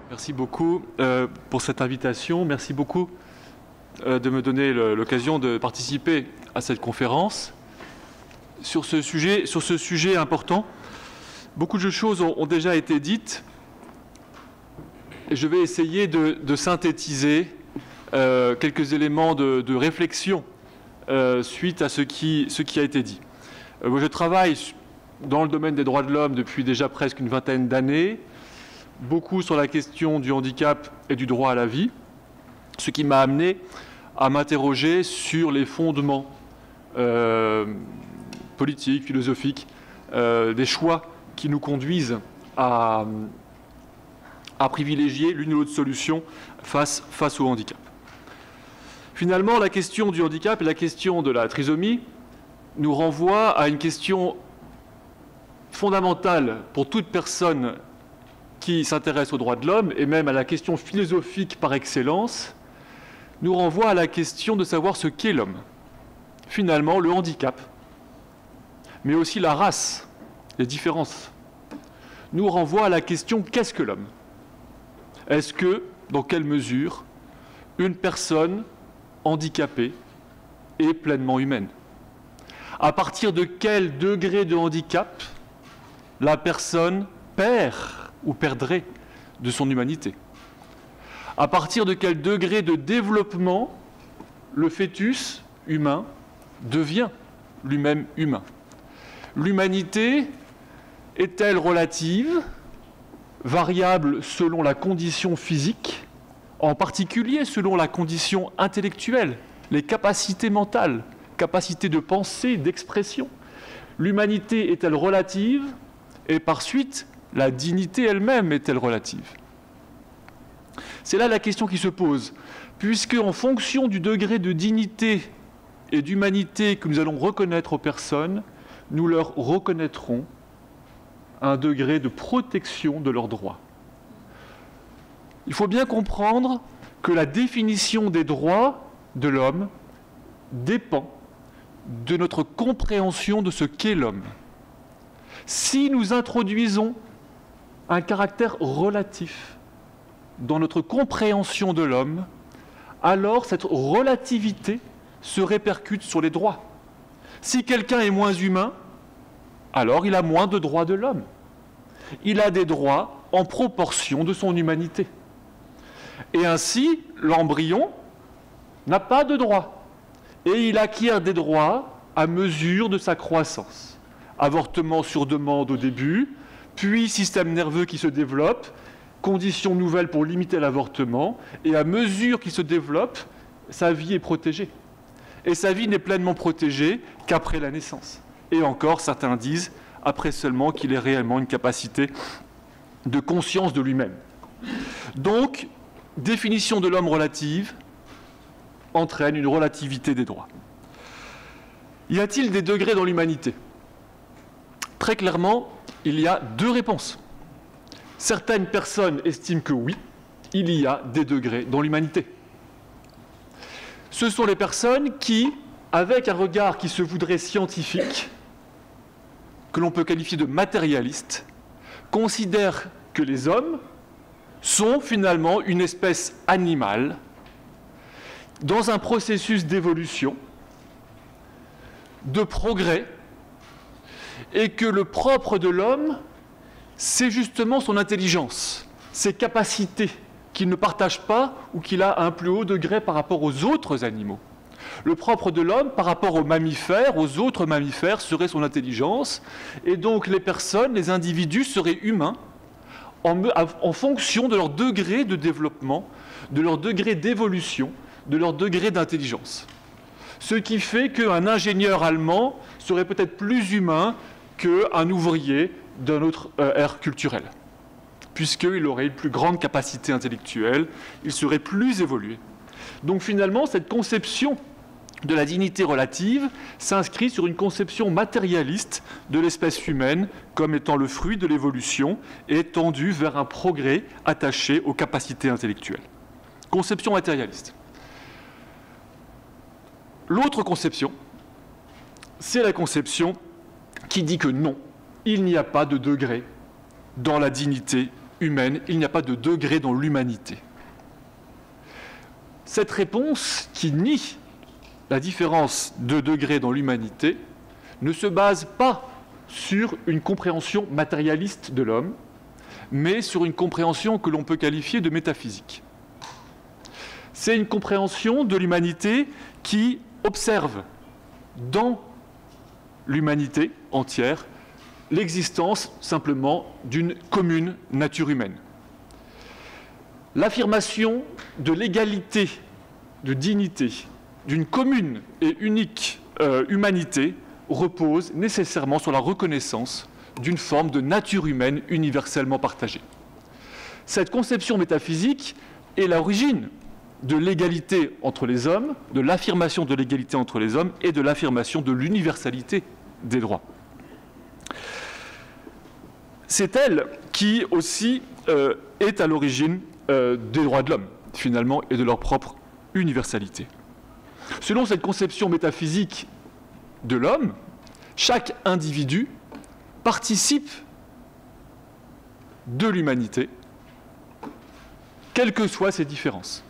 Merci beaucoup pour cette invitation. Merci beaucoup de me donner l'occasion de participer à cette conférence. Sur ce sujet important, beaucoup de choses ont déjà été dites. Et je vais essayer de synthétiser quelques éléments de réflexion suite à ce qui a été dit. Je travaille dans le domaine des droits de l'homme depuis déjà presque une vingtaine d'années, beaucoup sur la question du handicap et du droit à la vie, ce qui m'a amené à m'interroger sur les fondements politiques, philosophiques, des choix qui nous conduisent à privilégier l'une ou l'autre solution face au handicap. Finalement, la question du handicap et la question de la trisomie nous renvoient à une question fondamentale pour toute personne qui s'intéresse aux droits de l'homme, et même à la question philosophique par excellence, nous renvoie à la question de savoir ce qu'est l'homme. Finalement, le handicap, mais aussi la race, les différences, nous renvoient à la question qu'est-ce que l'homme ? Est-ce que, dans quelle mesure, une personne handicapée est pleinement humaine ? À partir de quel degré de handicap la personne perd ou perdrait de son humanité? À partir de quel degré de développement le fœtus humain devient lui-même humain? L'humanité est-elle relative, variable selon la condition physique, en particulier selon la condition intellectuelle, les capacités mentales, capacités de pensée, d'expression? L'humanité est-elle relative? Et par suite, la dignité elle-même est-elle relative? C'est là la question qui se pose, puisque en fonction du degré de dignité et d'humanité que nous allons reconnaître aux personnes, nous leur reconnaîtrons un degré de protection de leurs droits. Il faut bien comprendre que la définition des droits de l'homme dépend de notre compréhension de ce qu'est l'homme. Si nous introduisons un caractère relatif dans notre compréhension de l'homme, alors cette relativité se répercute sur les droits. Si quelqu'un est moins humain, alors il a moins de droits de l'homme. Il a des droits en proportion de son humanité. Et ainsi, l'embryon n'a pas de droits. Et il acquiert des droits à mesure de sa croissance. Avortement sur demande au début, puis système nerveux qui se développe, conditions nouvelles pour limiter l'avortement, et à mesure qu'il se développe, sa vie est protégée. Et sa vie n'est pleinement protégée qu'après la naissance. Et encore, certains disent, après seulement qu'il ait réellement une capacité de conscience de lui-même. Donc, définition de l'homme relative entraîne une relativité des droits. Y a-t-il des degrés dans l'humanité ? Très clairement, il y a deux réponses. Certaines personnes estiment que oui, il y a des degrés dans l'humanité. Ce sont les personnes qui, avec un regard qui se voudrait scientifique, que l'on peut qualifier de matérialiste, considèrent que les hommes sont finalement une espèce animale dans un processus d'évolution, de progrès, et que le propre de l'homme, c'est justement son intelligence, ses capacités qu'il ne partage pas ou qu'il a à un plus haut degré par rapport aux autres animaux. Le propre de l'homme par rapport aux mammifères, aux autres mammifères, serait son intelligence, et donc les personnes, les individus seraient humains en fonction de leur degré de développement, de leur degré d'évolution, de leur degré d'intelligence. Ce qui fait qu'un ingénieur allemand serait peut-être plus humain qu'un ouvrier d'un autre ère culturelle, puisqu'il aurait une plus grande capacité intellectuelle, il serait plus évolué. Donc finalement, cette conception de la dignité relative s'inscrit sur une conception matérialiste de l'espèce humaine comme étant le fruit de l'évolution et tendue vers un progrès attaché aux capacités intellectuelles. Conception matérialiste. L'autre conception, c'est la conception qui dit que non, il n'y a pas de degré dans la dignité humaine, il n'y a pas de degré dans l'humanité. Cette réponse, qui nie la différence de degré dans l'humanité, ne se base pas sur une compréhension matérialiste de l'homme, mais sur une compréhension que l'on peut qualifier de métaphysique. C'est une compréhension de l'humanité qui observe dans l'humanité entière l'existence simplement d'une commune nature humaine. L'affirmation de l'égalité, de dignité, d'une commune et unique humanité repose nécessairement sur la reconnaissance d'une forme de nature humaine universellement partagée. Cette conception métaphysique est l'origine de l'égalité entre les hommes, de l'affirmation de l'égalité entre les hommes et de l'affirmation de l'universalité des droits. C'est elle qui aussi est à l'origine des droits de l'homme, finalement, et de leur propre universalité. Selon cette conception métaphysique de l'homme, chaque individu participe de l'humanité, quelles que soient ses différences.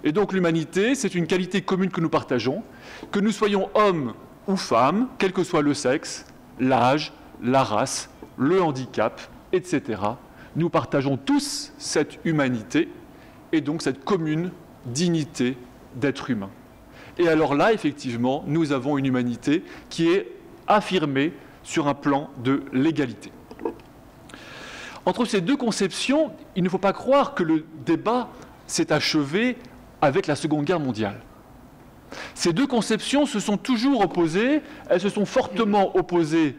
Et donc l'humanité, c'est une qualité commune que nous partageons, que nous soyons hommes ou femmes, quel que soit le sexe, l'âge, la race, le handicap, etc. Nous partageons tous cette humanité et donc cette commune dignité d'être humain. Et alors là, effectivement, nous avons une humanité qui est affirmée sur un plan de l'égalité. Entre ces deux conceptions, il ne faut pas croire que le débat s'est achevé avec la Seconde Guerre mondiale. Ces deux conceptions se sont toujours opposées, elles se sont fortement opposées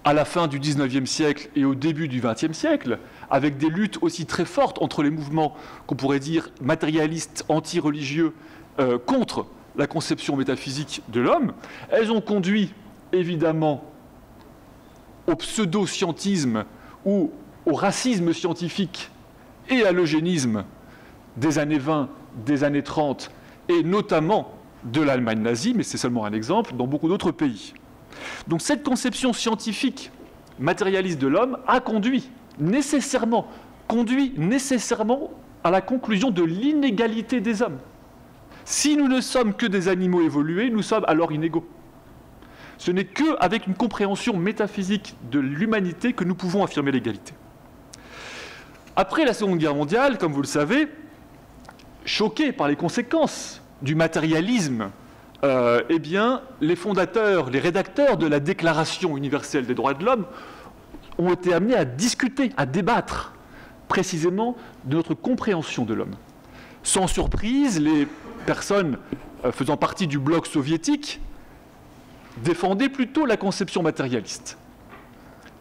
à la fin du XIXe siècle et au début du XXe siècle, avec des luttes aussi très fortes entre les mouvements qu'on pourrait dire matérialistes, anti-religieux, contre la conception métaphysique de l'homme. Elles ont conduit, évidemment, au pseudo-scientisme ou au racisme scientifique et à l'eugénisme des années 20, des années 30, et notamment de l'Allemagne nazie, mais c'est seulement un exemple, dans beaucoup d'autres pays. Donc cette conception scientifique matérialiste de l'homme a conduit nécessairement à la conclusion de l'inégalité des hommes. Si nous ne sommes que des animaux évolués, nous sommes alors inégaux. Ce n'est qu'avec une compréhension métaphysique de l'humanité que nous pouvons affirmer l'égalité. Après la Seconde Guerre mondiale, comme vous le savez, choqués par les conséquences du matérialisme, eh bien, les fondateurs, les rédacteurs de la Déclaration universelle des droits de l'homme ont été amenés à discuter, à débattre précisément de notre compréhension de l'homme. Sans surprise, les personnes faisant partie du bloc soviétique défendaient plutôt la conception matérialiste.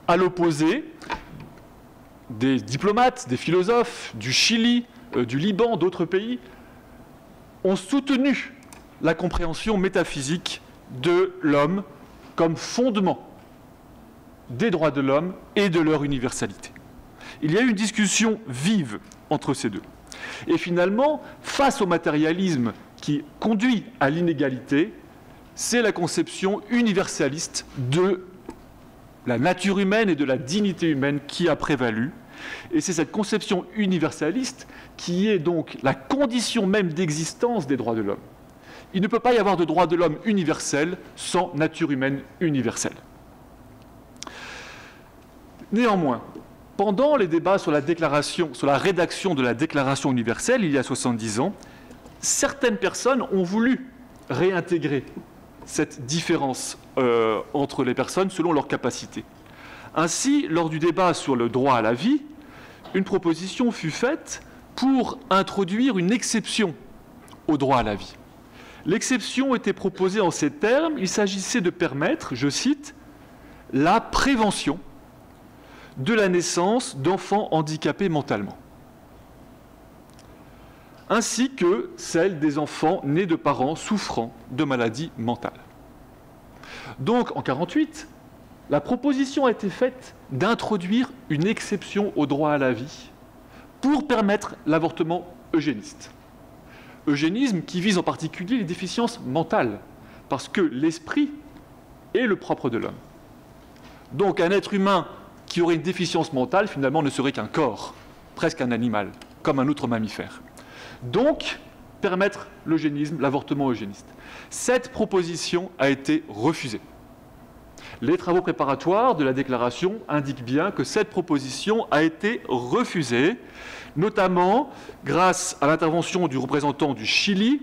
À l'opposé, des diplomates, des philosophes du Chili, du Liban, d'autres pays, ont soutenu la compréhension métaphysique de l'homme comme fondement des droits de l'homme et de leur universalité. Il y a eu une discussion vive entre ces deux. Et finalement, face au matérialisme qui conduit à l'inégalité, c'est la conception universaliste de la nature humaine et de la dignité humaine qui a prévalu. Et c'est cette conception universaliste qui est donc la condition même d'existence des droits de l'homme. Il ne peut pas y avoir de droits de l'homme universels sans nature humaine universelle. Néanmoins, pendant les débats sur la rédaction de la Déclaration universelle, il y a 70 ans, certaines personnes ont voulu réintégrer cette différence entre les personnes selon leurs capacités. Ainsi, lors du débat sur le droit à la vie, une proposition fut faite pour introduire une exception au droit à la vie. L'exception était proposée en ces termes, il s'agissait de permettre, je cite, « la prévention de la naissance d'enfants handicapés mentalement, ainsi que celle des enfants nés de parents souffrant de maladies mentales. » Donc, en 1948, la proposition a été faite d'introduire une exception au droit à la vie pour permettre l'avortement eugéniste. Eugénisme qui vise en particulier les déficiences mentales, parce que l'esprit est le propre de l'homme. Donc un être humain qui aurait une déficience mentale, finalement, ne serait qu'un corps, presque un animal, comme un autre mammifère. Donc, permettre l'eugénisme, l'avortement eugéniste. Cette proposition a été refusée. Les travaux préparatoires de la déclaration indiquent bien que cette proposition a été refusée, notamment grâce à l'intervention du représentant du Chili,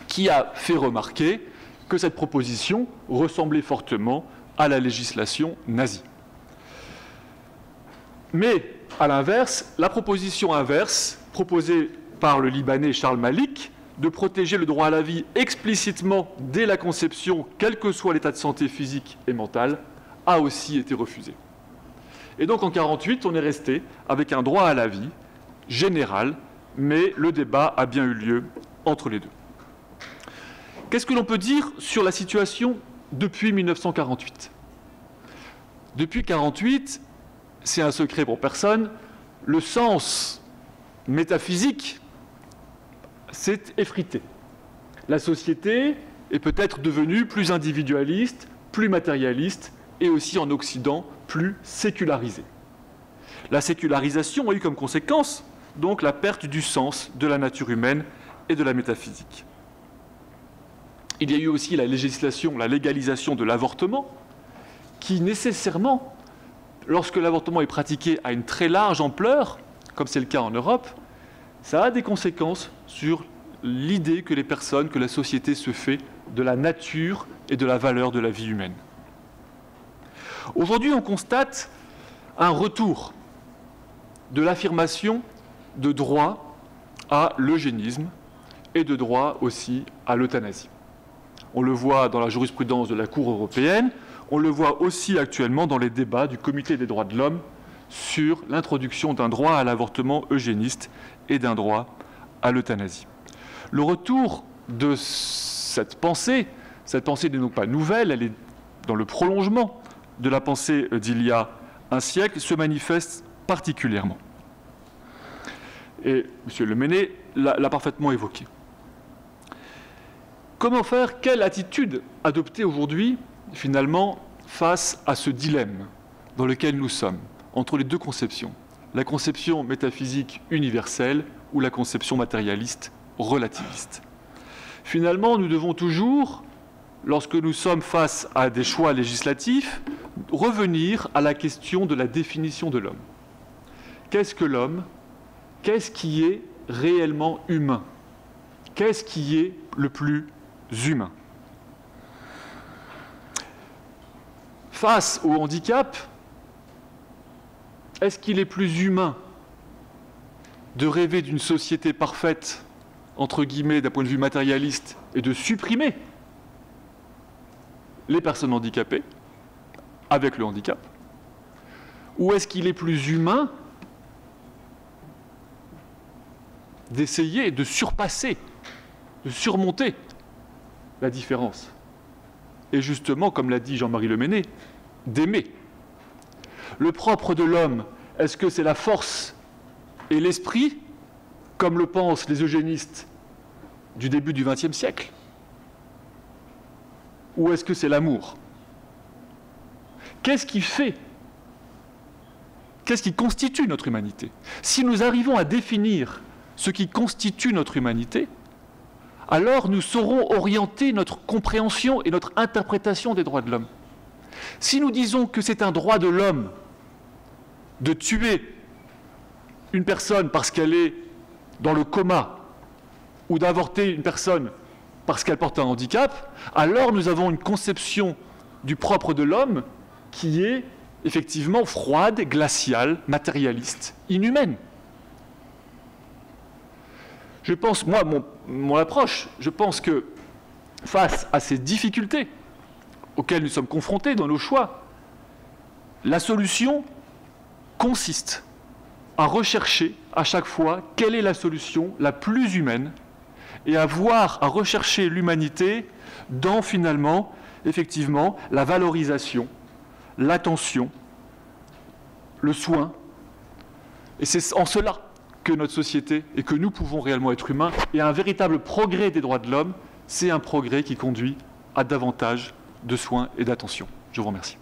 qui a fait remarquer que cette proposition ressemblait fortement à la législation nazie. Mais, à l'inverse, la proposition inverse, proposée par le Libanais Charles Malik, de protéger le droit à la vie explicitement dès la conception, quel que soit l'état de santé physique et mental, a aussi été refusée. Et donc en 1948, on est resté avec un droit à la vie général, mais le débat a bien eu lieu entre les deux. Qu'est-ce que l'on peut dire sur la situation depuis 1948 ? Depuis 1948, c'est un secret pour personne, le sens métaphysique s'est effrité. La société est peut-être devenue plus individualiste, plus matérialiste et aussi en Occident plus sécularisée. La sécularisation a eu comme conséquence donc la perte du sens de la nature humaine et de la métaphysique. Il y a eu aussi la législation, la légalisation de l'avortement, qui nécessairement, lorsque l'avortement est pratiqué à une très large ampleur, comme c'est le cas en Europe, ça a des conséquences sur l'idée que les personnes, que la société se fait de la nature et de la valeur de la vie humaine. Aujourd'hui, on constate un retour de l'affirmation de droit à l'eugénisme et de droit aussi à l'euthanasie. On le voit dans la jurisprudence de la Cour européenne, on le voit aussi actuellement dans les débats du Comité des droits de l'homme sur l'introduction d'un droit à l'avortement eugéniste et d'un droit à l'euthanasie. Le retour de cette pensée n'est donc pas nouvelle, elle est dans le prolongement de la pensée d'il y a un siècle, se manifeste particulièrement. Et M. Lemené l'a parfaitement évoqué. Comment faire ? Quelle attitude adopter aujourd'hui, finalement, face à ce dilemme dans lequel nous sommes, entre les deux conceptions, la conception métaphysique universelle ou la conception matérialiste relativiste. Finalement, nous devons toujours, lorsque nous sommes face à des choix législatifs, revenir à la question de la définition de l'homme. Qu'est-ce que l'homme ? Qu'est-ce qui est réellement humain ? Qu'est-ce qui est le plus humain ? Face au handicap, est-ce qu'il est plus humain de rêver d'une société parfaite, entre guillemets, d'un point de vue matérialiste, et de supprimer les personnes handicapées avec le handicap ? Ou est-ce qu'il est plus humain d'essayer de surpasser, de surmonter la différence ? Et justement, comme l'a dit Jean-Marie Lemené, d'aimer. Le propre de l'homme, est-ce que c'est la force et l'esprit, comme le pensent les eugénistes du début du XXe siècle ? Ou est-ce que c'est l'amour ? Qu'est-ce qui fait ? Qu'est-ce qui constitue notre humanité ? Si nous arrivons à définir ce qui constitue notre humanité, alors nous saurons orienter notre compréhension et notre interprétation des droits de l'homme. Si nous disons que c'est un droit de l'homme de tuer une personne parce qu'elle est dans le coma ou d'avorter une personne parce qu'elle porte un handicap, alors nous avons une conception du propre de l'homme qui est effectivement froide, glaciale, matérialiste, inhumaine. Je pense, moi, mon approche, je pense que face à ces difficultés auxquelles nous sommes confrontés dans nos choix, la solution consiste à rechercher à chaque fois quelle est la solution la plus humaine et à rechercher l'humanité dans finalement, effectivement, la valorisation, l'attention, le soin. Et c'est en cela que notre société et que nous pouvons réellement être humains. Et un véritable progrès des droits de l'homme, c'est un progrès qui conduit à davantage de soins et d'attention. Je vous remercie.